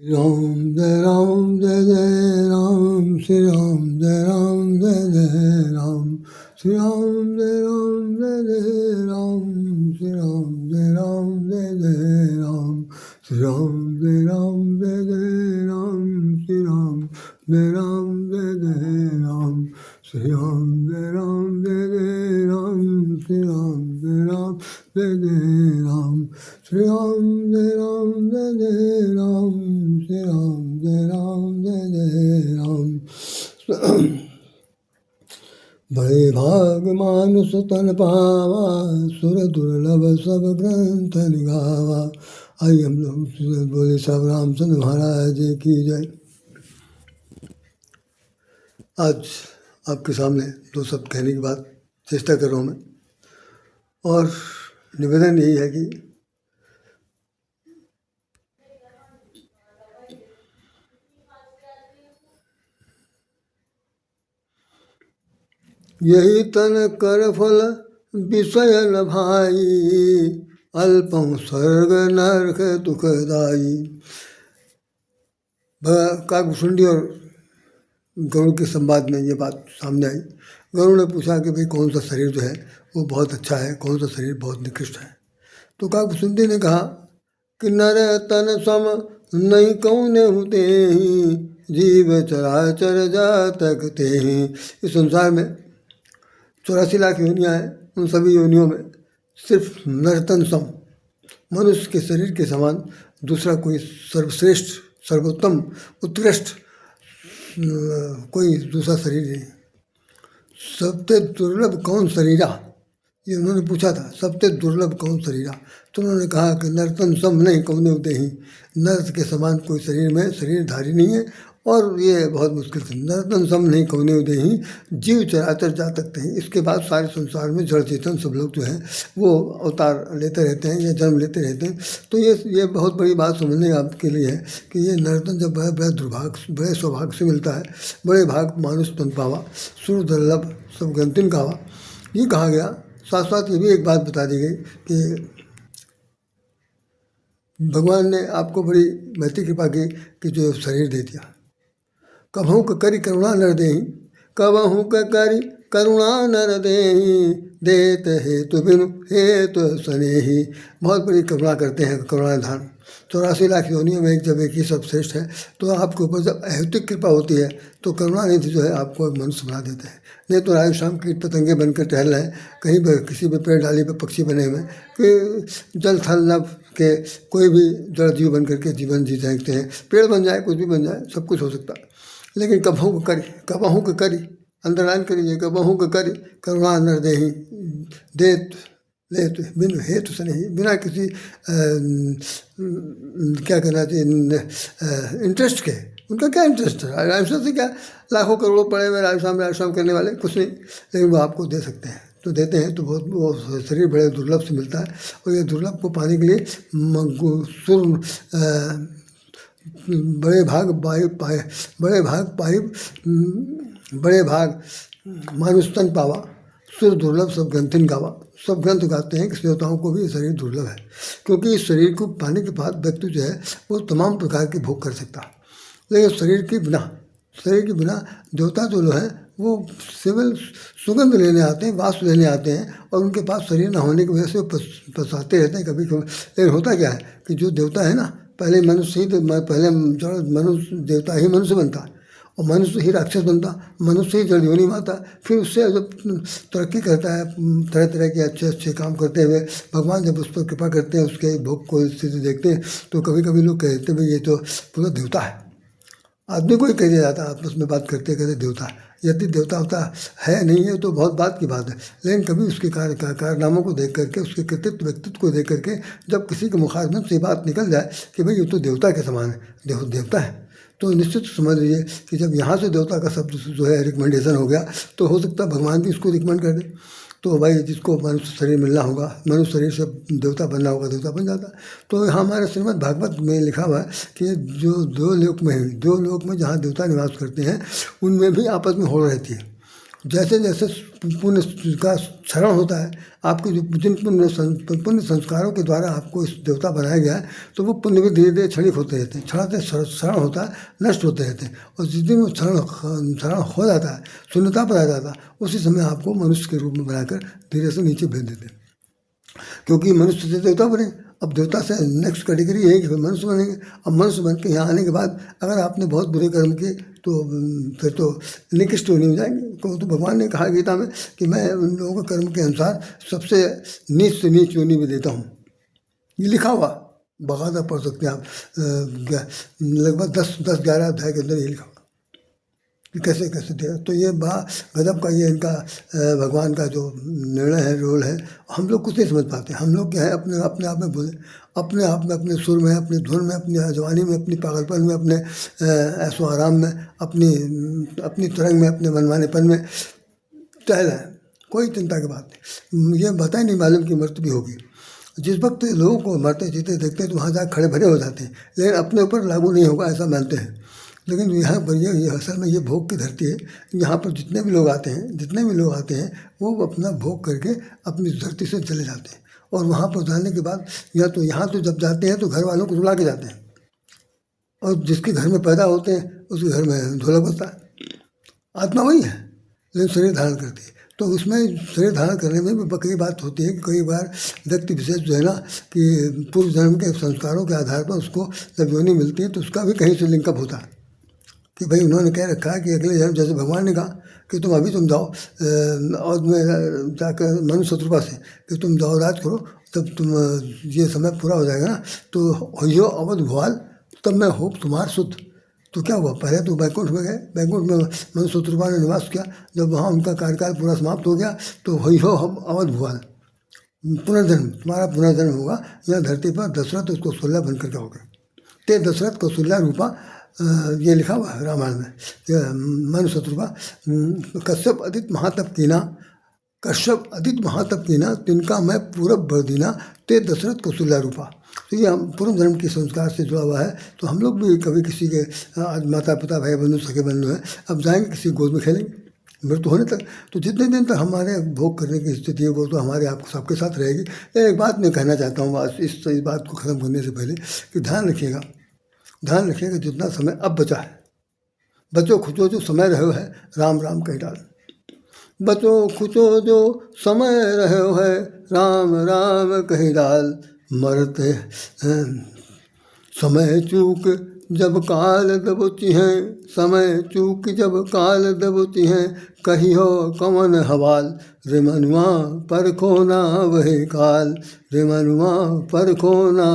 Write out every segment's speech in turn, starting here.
Ram Jai Ram Jai Jai Ram Shri Ram Jai Ram Jai Jai Ram Shri Ram Jai Ram Jai Jai Ram Shri Ram Jai Ram Jai Jai Ram Shri Ram Jai Ram Jai Jai Ram Shri Ram Jai Ram Jai Jai Ram Shri Ram Jai Ram Jai Jai Ram Shri Ram Jai Ram Jai Jai Ram Shri Ram Jai Ram Jai Jai Ram Shri Ram Jai Ram Jai Jai Ram बड़े भाग मानुष तन पावा सुर दुर्लभ सब ग्रंथ निगावा। आइए हम लोग बोले साहब रामचंद्र महाराज जी की जय। आज आपके सामने दो शब्द कहने की बात चेष्टा कर रहा हूँ मैं, और निवेदन यही है कि यही तन कर फल विषय न भाई, अल्पम स्वर्ग नरक दुखदाई। काकभूषुंडी और गरुड़ के संवाद में ये बात सामने आई। गरुड़ ने पूछा कि भाई कौन सा शरीर जो है वो बहुत अच्छा है, कौन सा शरीर बहुत निकृष्ट है। तो काकभूषुंडी ने कहा कि नर तन सम नहीं कौन होते ही, जीव चराचर जातक ते ही। इस संसार में 84 लाख योनियाँ हैं, उन सभी योनियों में सिर्फ नर्तन सम, मनुष्य के शरीर के समान दूसरा कोई सर्वश्रेष्ठ, सर्वोत्तम, उत्कृष्ट कोई दूसरा शरीर नहीं। सबसे दुर्लभ कौन शरीरा, ये उन्होंने पूछा था, सबसे दुर्लभ कौन शरीरा। तो उन्होंने कहा कि नर्तन सम नहीं कौने होते ही, नर्त के समान कोई शरीर में शरीरधारी नहीं है, और ये बहुत मुश्किल से नर्तन सम नहीं कौने होते ही, जीव चराचर जा सकते हैं। इसके बाद सारे संसार में जड़ चेतन सब लोग जो हैं वो अवतार लेते रहते हैं या जन्म लेते रहते हैं। तो ये बहुत बड़ी बात समझने आपके लिए है कि ये नर्तन जब बड़े दुर्भाग्य, बड़े सौभाग्य से मिलता है। बड़े भाग मानुष तन पावा सुर दुर्लभ सब ग्रंथिन गावा, ये कहा गया। साथ साथ ये भी एक बात बता दी गई कि भगवान ने आपको बड़ी महती कृपा की कि जो शरीर दे दिया। कभों का करी करुणा नर देही, कबहू का करी करुणा नर देही, देत हेतु बिनु हेतु स्नेही। बहुत बड़ी करुणा करते हैं करुणाधान। 84 लाख योनियों में जब एक ही सब श्रेष्ठ है, तो आपके ऊपर जब अहेतुक कृपा होती है तो करुणा निधि जो है आपको मनुष्य बना देते हैं। नहीं तो राय शाम कीट पतंगे बनकर टहल रहे हैं, कहीं पर किसी भी पेड़ डाली पर पक्षी बने हुए, कि जल थल नभ के कोई भी जड़ जीव बन करके जीवन जी सकते हैं। पेड़ बन जाए, कुछ भी बन जाए, सब कुछ हो सकता है। लेकिन कबहू का करी, कबहू का करी, अंडरलाइन करिए, कबहू का करी करुणा नर देही, देत लेत बिन हेतु से नहीं, बिना किसी क्या कहना चाहिए इंटरेस्ट के। उनका क्या इंटरेस्ट है राजस्थान से, क्या लाखों करोड़ों पड़े हुए राजस्थान करने वाले कुछ नहीं, लेकिन वो आपको दे सकते हैं। तो देते हैं तो बहुत वो शरीर बड़े दुर्लभ से मिलता है। और ये दुर्लभ को पाने के लिए सुर बड़े भाग पाए, बड़े भाग मानुष तन पावा, सुर दुर्लभ सब ग्रंथिन गावा। सब ग्रंथ गाते हैं कि देवताओं को भी ये शरीर दुर्लभ है, क्योंकि इस शरीर को पाने के बाद व्यक्ति जो है वो तमाम प्रकार के भोग कर सकता है। लेकिन शरीर के बिना देवता जो लोग हैं वो केवल सुगंध लेने आते हैं, वास लेने आते हैं, और उनके पास शरीर ना होने की वजह से वो पछताते रहते हैं कभी कभी। लेकिन होता क्या है कि जो देवता है ना, पहले मनुष्य ही तो, पहले मनुष्य देवता ही मनुष्य बनता है, और मनुष्य ही राक्षस बनता, मनुष्य ही जड़ योनि में आता। फिर उससे जब तरक्की करता है, तरह तरह के अच्छे अच्छे काम करते हुए भगवान जब उस पर कृपा करते हैं, उसके भोग को स्थिति देखते हैं, तो कभी कभी लोग कहते हैं भाई ये तो पूरा देवता है। आदमी को ही कह दिया जाता है, आपस में बात करते कहते देवता है। यदि देवता होता है नहीं है तो बहुत बात की बात है, लेकिन कभी उसके कारनामों को देख करके, उसके कृतित्व व्यक्तित्व को देख करके जब किसी के मुखारबत से बात निकल जाए कि भाई ये तो देवता के समान है, देवता है, तो निश्चित समझ लीजिए कि जब यहाँ से देवता का शब्द जो है रिकमेंडेशन हो गया, तो हो सकता है भगवान भी इसको रिकमेंड कर दे। तो भाई जिसको मनुष्य शरीर मिलना होगा, मनुष्य शरीर से देवता बनना होगा, देवता बन जाता। तो यहाँ हमारे श्रीमद् भागवत में लिखा हुआ है कि जो दो लोक में जहाँ देवता निवास करते हैं, उनमें भी आपस में होड़ रहती है। जैसे जैसे पुण्य का क्षरण होता है, आपके जो जिन पुण्य संस्कारों के द्वारा आपको इस देवता बनाया गया है, तो वो पुण्य भी धीरे धीरे क्षणिक होते रहते हैं, क्षरण होता है, नष्ट होते रहते हैं। और जिस दिन वो क्षरण हो जाता है, शून्यता पर आ जाता है, उसी समय आपको मनुष्य के रूप में बनाकर धीरे से नीचे भेज देते हैं। क्योंकि मनुष्य से देवता बने, अब देवता से नेक्स्ट कैटेगरी है कि मनुष्य बनेंगे। अब मनुष्य बन के यहाँ आने के बाद अगर आपने बहुत बुरे कर्म किए तो फिर तो निकृष्ट योनि में जाएंगे। तो भगवान ने कहा गीता में कि मैं उन लोगों के कर्म के अनुसार सबसे नीच से नीच योनि में देता हूँ। ये लिखा हुआ, बकायदा पढ़ सकते हैं आप, लगभग 10-11 अध्याय के अंदर ये लिखा हुआ कि कैसे कैसे दिया। तो ये गजब का ये इनका भगवान का जो निर्णय है, रोल है, हम लोग कुछ नहीं समझ पाते। हम लोग क्या है, अपने अपने आप में बोले, अपने आप में, अपने सुर में, अपनी धुन में, अपनी जवानी में, अपनी पागलपन में, अपने ऐशो आराम में, अपनी तरंग में, अपने मनमानेपन में टहल है। कोई चिंता की बात नहीं। ये बता ही नहीं मालूम कि मृत्यु भी होगी। जिस वक्त लोगों को मरते जीते देखते हैं तो वहाँ जाकर खड़े भरे हो जाते हैं, लेकिन अपने ऊपर लागू नहीं होगा ऐसा मानते हैं। लेकिन यहाँ पर ये असल में ये भोग की धरती है। यहाँ पर जितने भी लोग आते हैं वो अपना भोग करके अपनी धरती से चले जाते हैं। और वहाँ पर जाने के बाद यहाँ तो जब जाते हैं तो घर वालों को रुला के जाते हैं, और जिसके घर में पैदा होते हैं उसके घर में ढोलक बजता है। आत्मा वही है, लेकिन शरीर धारण करती है। तो उसमें शरीर धारण करने में भी कई बात होती है कि कई बार व्यक्ति विशेष जो है ना, कि पूर्व जन्म के संस्कारों के आधार पर उसको जब योनि मिलती है तो उसका भी कहीं से लिंकअप होता है कि भाई उन्होंने कह रखा है कि अगले जन्म, जैसे भगवान ने कहा कि तुम जाओ और मैं जाकर मनुष्य शत्रुपा से कि तुम जाओ राज करो, तब तुम ये समय पूरा हो जाएगा ना, तो हो अवध भुआल, तब मैं हो तुम्हार शुद्ध। तो क्या हुआ, पहले तो बैकुंठ में गए, बैकुंठ में मनुष्य शत्रुपा ने निवास किया। जब वहाँ उनका कार्यकाल पूरा समाप्त हो गया तो हो हम अवध भुआल, पुनर्जन्म, तुम्हारा पुनर्जन्म होगा यहाँ धरती पर। दशरथ उसको 16 बन करके हो गए। ते दशरथ कौशल्या रूपा, ये लिखा हुआ है रामायण में। मनु शत्रुपा कश्यप अदित महातप कीना तिनका मैं पूरब बरदीना, ते दशरथ कौशल्या रूपा। तो ये पूर्व जन्म के संस्कार से जुड़ा हुआ है। तो हम लोग भी कभी किसी के आज माता पिता भाई बंधु सगे बंधु हैं, अब जाएंगे किसी गोद में खेलेंगे मृत्यु होने तक। तो जितने दिन तक हमारे भोग करने की स्थिति है वो तो हमारे आपको सबके साथ रहेगी। एक बात मैं कहना चाहता हूँ इस बात को ख़त्म करने से पहले कि ध्यान रखिएगा जितना समय अब बचा है, बचो खुचो जो समय रहे है, राम राम कह डाल। बचो खुचो जो समय रहे है, राम राम कह डाल। मरते समय चूक जब काल दबोची हैं, समय चूक जब काल दबोची हैं, कही हो कवन हवाल। रे मनुआ पर खोना वही काल, रे मनुआ पर खोना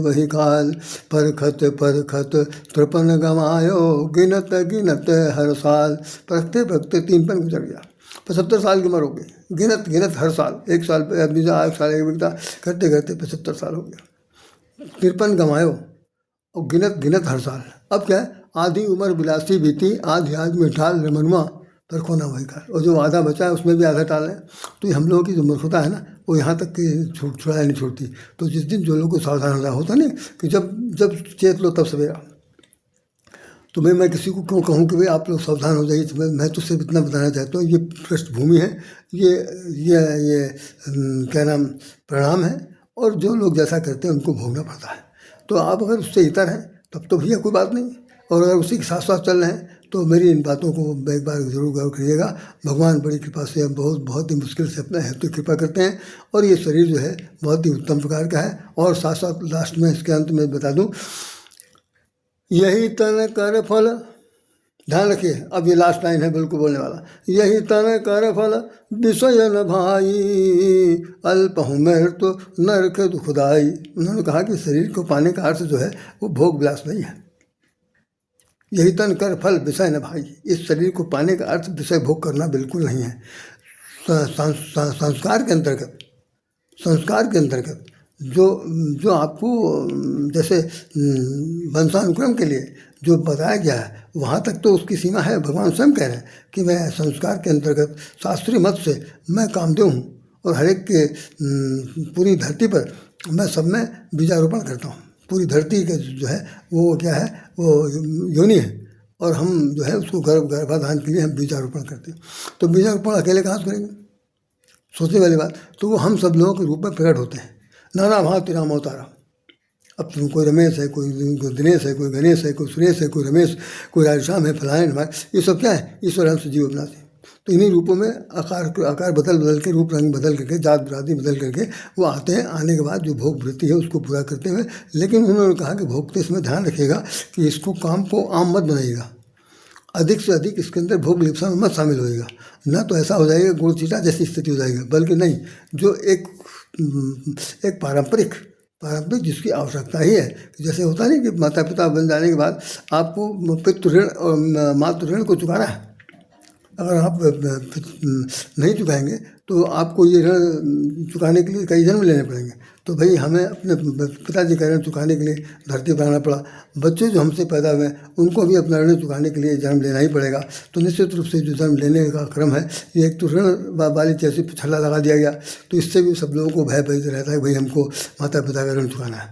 वही काल। परखत परखत तृपन गमायो, गिनत गिनत हर साल। परखते परखते 3 पन गुजर गया, 75 साल की उम्र हो गई। गिनत गिनत हर साल, एक साल आदमी जा, एक साल एक बिकता, करते करते 75 साल हो गया। 53 गमायो और गिनत गिनत हर साल। अब क्या है, आधी उम्र बिलासी बीती, आधी आज में ठाल रे मनुआ पर खोना वही काल। और जो आधा बचा है उसमें भी आधा टाल है। तो ये हम लोगों की जो मूर्खता है ना, वो यहाँ तक कि छुड़ाया नहीं छोड़ती। तो जिस दिन जो लोगों को सावधान होना होता नहीं कि जब चेत लो तब सवेरा। तो मैं किसी को क्यों कहूँ कि भाई आप लोग सावधान हो जाइए। तो मैं तो सिर्फ इतना बताना चाहता हूँ, ये पृष्ठभूमि है, ये क्या नाम परिणाम है, और जो लोग जैसा करते हैं उनको भोगना पड़ता है। तो आप अगर उससे इतर हैं तब तो भैया कोई बात नहीं, और अगर उसी के साथ साथ चल रहे हैं तो मेरी इन बातों को एक बार ज़रूर गौर करिएगा। भगवान बड़ी कृपा से बहुत ही मुश्किल से अपना हेतु कृपा करते हैं, और ये शरीर जो है बहुत ही उत्तम प्रकार का है। और साथ साथ लास्ट में इसके अंत में बता दूँ, यही तन कर फल, ध्यान रखिए, अब ये लास्ट लाइन है बिल्कुल बोलने वाला। यही तन कर फल विषय न भाई, अल्पहु मृत्यु नरक दुखदाई। उन्होंने कहा कि शरीर को पाने का अर्थ जो है वो भोग विलास नहीं है। यही तन कर फल विषय न भाई, इस शरीर को पाने का अर्थ विषय भोग करना बिल्कुल नहीं है। संस्कार के अंतर्गत जो आपको जैसे वंशानुक्रम के लिए जो बताया गया है, वहाँ तक तो उसकी सीमा है। भगवान स्वयं कह रहे हैं कि मैं संस्कार के अंतर्गत शास्त्रीय मत से मैं कामदेव हूँ, और हर एक के पूरी धरती पर मैं सब में बीजारोपण करता हूँ। पूरी धरती के जो है वो क्या है, वो योनि है, और हम जो है उसको गर्भाधान के लिए हम बीजारोपण करते हैं। तो बीजारोपण अकेले कहाँ से करेंगे, सोचने वाली बात। तो वो हम सब लोगों के रूप में प्रकट होते हैं, नाना भांति नाम अवतारा। अब कोई रमेश है, कोई दिनेश है, कोई गणेश है, कोई सुरेश है, कोई रमेश, कोई राजश्याम है, फलायन है, ये सब क्या है, ईश्वर हमसे जीव बनाते हैं। तो इन्हीं रूपों में आकार बदल के, रूप रंग बदल करके, जात बिरादरी बदल करके वो आते हैं। आने के बाद जो भोग वृत्ति है उसको पूरा करते हुए, लेकिन उन्होंने कहा कि भोगते समय ध्यान रखिएगा कि इसको काम को आम मत बनाइएगा, अधिक से अधिक इसके अंदर भोग लिप्सा में मत शामिल होएगा, ना तो ऐसा हो जाएगा गुड़ चीटा जैसी स्थिति हो जाएगी, बल्कि नहीं, जो एक पारंपरिक जिसकी आवश्यकता ही है। जैसे होता नहीं कि माता पिता बन जाने के बाद आपको पितृ ऋण और मातृ ऋण को चुकाना है। अगर आप नहीं चुकाएंगे तो आपको ये ऋण चुकाने के लिए कई जन्म लेने पड़ेंगे। तो भाई हमें अपने पिताजी का ऋण चुकाने के लिए धरती पर आना पड़ा। बच्चे जो हमसे पैदा हुए उनको भी अपना ऋण चुकाने के लिए जन्म लेना ही पड़ेगा। तो निश्चित रूप से जो जन्म लेने का क्रम है, ये एक तो ऋण वाली जैसी छल्ला लगा दिया गया, तो इससे भी सब लोगों को भय भीत रहता है भाई हमको माता पिता का ऋण चुकाना है,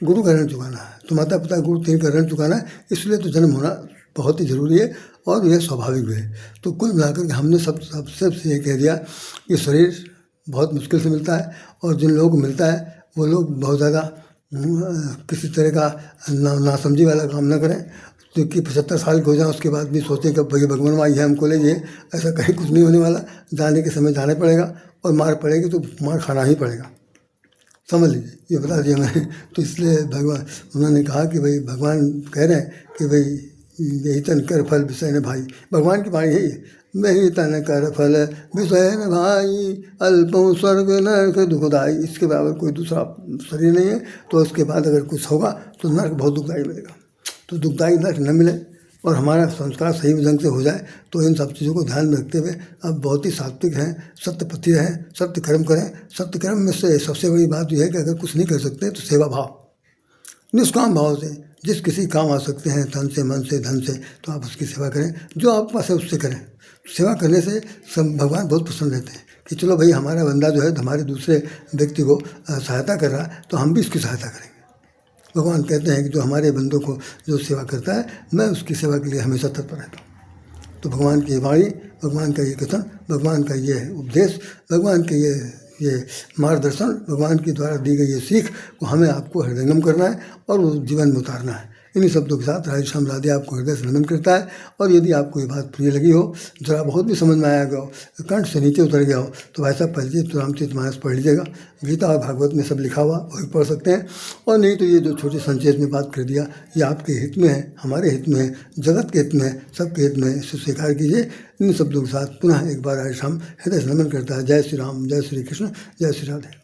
गुरु का ऋण चुकाना है। तो माता पिता गुरु तीन का ऋण चुकाना है, इसलिए तो जन्म होना बहुत ही ज़रूरी है और यह स्वाभाविक भी है। तो कुल मिलाकर के हमने सबसे ये कह दिया कि शरीर बहुत मुश्किल से मिलता है, और जिन लोगों को मिलता है वो लोग बहुत ज़्यादा किसी तरह का नासमझी वाला काम ना करें। क्योंकि 75 साल के हो जाए उसके बाद भी सोचें कि भैया भगवान आई है हमको ले जाइए, ऐसा कहीं कुछ नहीं होने वाला। जाने के समय जाना पड़ेगा, और मार पड़ेगी तो मार खाना ही पड़ेगा, समझ लीजिए, ये बता दिया मैंने। तो इसलिए भगवान उन्होंने कहा कि भाई भगवान कह रहे हैं कि भाई यही तन कर फल विषय न भाई, भगवान की वाणी है ये, यही तन कर फल विषय न भाई, अल्पं स्वर्ग नरक दुखदाई। इसके बराबर कोई दूसरा शरीर नहीं है। तो उसके बाद अगर कुछ होगा तो नरक बहुत दुखदाई मिलेगा। तो दुखदाई नरक न मिले और हमारा संस्कार सही ढंग से हो जाए, तो इन सब चीज़ों को ध्यान में रखते हुए अब बहुत ही सात्विक हैं, सत्यपति रहें, सत्य कर्म करें। सत्य कर्म में से सबसे बड़ी बात यह है कि अगर कुछ नहीं कर सकते तो सेवा भाव, निष्काम भाव से जिस किसी काम आ सकते हैं, तन से, मन से, धन से, तो आप उसकी सेवा करें। जो आपके पास है उससे करें। सेवा करने से सब भगवान बहुत प्रसन्न रहते हैं कि चलो भाई हमारा बंदा जो है हमारे दूसरे व्यक्ति को सहायता कर रहा है, तो हम भी उसकी सहायता करेंगे। भगवान कहते हैं कि जो हमारे बंदों को जो सेवा करता है, मैं उसकी सेवा के लिए हमेशा तत्पर रहता हूँ। तो भगवान की वाणी, भगवान का ये कथन, भगवान का ये उपदेश, भगवान के ये मार्गदर्शन, भगवान के द्वारा दी गई ये सीख को हमें आपको हृदयंगम करना है और वो जीवन में उतारना है। इन्हीं शब्दों के साथ राधेश्याम राधे आपको हृदय से नमन करता है। और यदि आपको ये बात प्रिय लगी हो, जरा बहुत भी समझ में आया गया हो, कंठ से नीचे उतर गया हो, तो भाई साहब पढ़िए तो रामचरितमानस पढ़ लीजिएगा। गीता और भागवत में सब लिखा हुआ वही पढ़ सकते हैं। और नहीं तो ये जो छोटे संक्षेप में बात कर दिया, ये आपके हित में है, हमारे हित में है, जगत के हित में है, सबके हित में है। इसे स्वीकार कीजिए। इन शब्दों के साथ पुनः एक बार राधेश्याम हृदय से नमन करता है। जय श्री राम, जय श्री कृष्ण, जय श्री राधे।